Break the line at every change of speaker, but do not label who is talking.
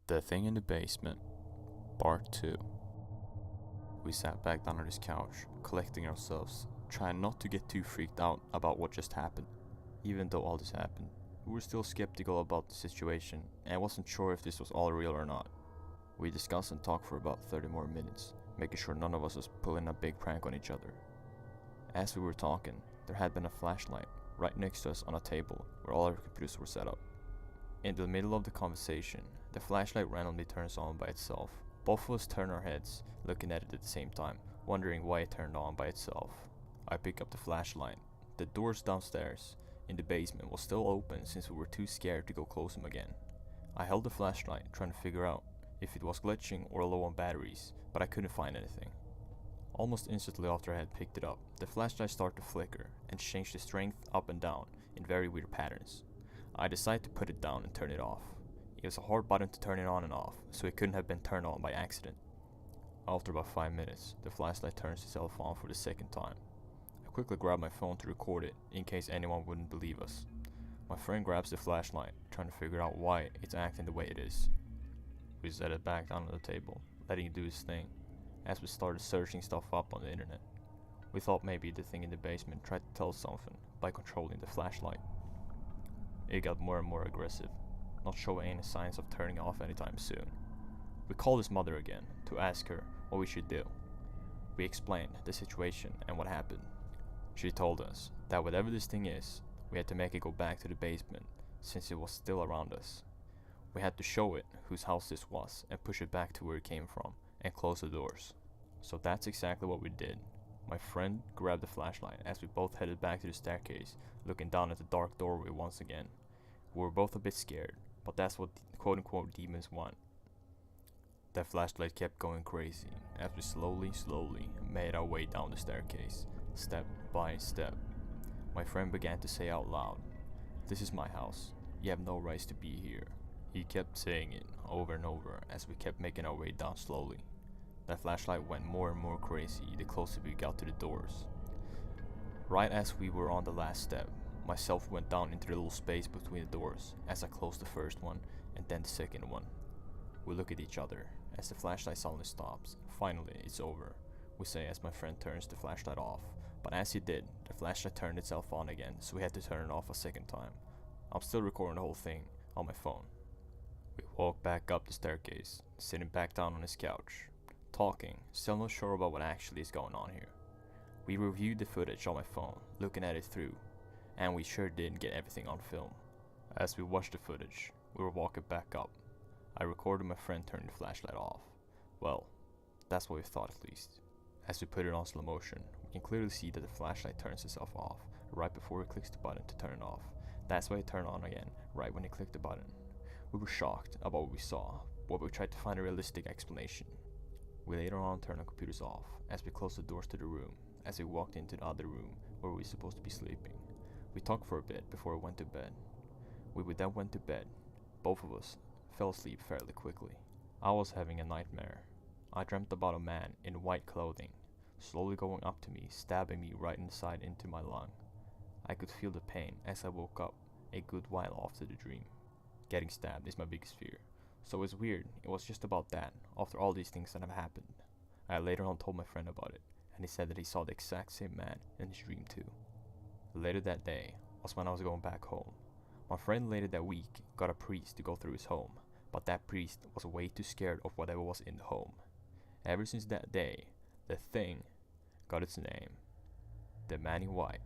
The Thing in the Basement, Part 2. We sat back down on his couch, collecting ourselves, trying not to get too freaked out about what just happened. Even though all this happened, we were still skeptical about the situation and wasn't sure if this was all real or not. We discussed and talked for about 30 more minutes, making sure none of us was pulling a big prank on each other. As we were talking, there had been a flashlight right next to us on a table where all our computers were set up. In the middle of the conversation, the flashlight randomly turns on by itself. Both of us turn our heads, looking at it at the same time, wondering why it turned on by itself. I pick up the flashlight. The doors downstairs in the basement was still open since we were too scared to go close them again. I held the flashlight, trying to figure out if it was glitching or low on batteries, but I couldn't find anything. Almost instantly after I had picked it up, the flashlight started to flicker and changed the strength up and down in very weird patterns. I decided to put it down and turn it off. It was a hard button to turn it on and off, so it couldn't have been turned on by accident. After about 5 minutes, the flashlight turns itself on for the second time. I quickly grab my phone to record it, in case anyone wouldn't believe us. My friend grabs the flashlight, trying to figure out why it's acting the way it is. We set it back down on the table, letting it do its thing, as we started searching stuff up on the internet. We thought maybe the thing in the basement tried to tell us something by controlling the flashlight. It got more and more aggressive, not showing any signs of turning off anytime soon. We called his mother again to ask her what we should do. We explained the situation and what happened. She told us that whatever this thing is, we had to make it go back to the basement since it was still around us. We had to show it whose house this was and push it back to where it came from and close the doors. So that's exactly what we did. My friend grabbed the flashlight as we both headed back to the staircase, looking down at the dark doorway once again. We were both a bit scared, but that's what quote-unquote demons want. That flashlight kept going crazy as we slowly made our way down the staircase, step by step. My friend began to say out loud, "This is my house. You have no rights to be here." He kept saying it over and over as we kept making our way down slowly. That flashlight went more and more crazy the closer we got to the doors. Right as we were on the last step, myself went down into the little space between the doors as I closed the first one and then the second one. We look at each other as the flashlight suddenly stops. Finally, it's over, we say as my friend turns the flashlight off. But as he did, the flashlight turned itself on again, so we had to turn it off a second time. I'm still recording the whole thing on my phone. We walked back up the staircase, sitting back down on his couch, talking, still not sure about what actually is going on here. We reviewed the footage on my phone, looking at it through, and we sure did get everything on film. As we watched the footage, we were walking back up. I recorded my friend turning the flashlight off. Well, that's what we thought at least. As we put it on slow motion, we can clearly see that the flashlight turns itself off right before it clicks the button to turn it off. That's why it turned on again right when it clicked the button. We were shocked about what we saw, but we tried to find a realistic explanation. We later on turned our computers off as we closed the doors to the room as we walked into the other room where we were supposed to be sleeping. We talked for a bit before we went to bed. We then went to bed. Both of us fell asleep fairly quickly. I was having a nightmare. I dreamt about a man in white clothing, slowly going up to me, stabbing me right inside into my lung. I could feel the pain as I woke up a good while after the dream. Getting stabbed is my biggest fear, so it's weird it was just about that after all these things that have happened. I later on told my friend about it, and he said that he saw the exact same man in his dream too. Later that day was when I was going back home. My friend later that week got a priest to go through his home, but that priest was way too scared of whatever was in the home. Ever since that day, the thing got its name, the man in white.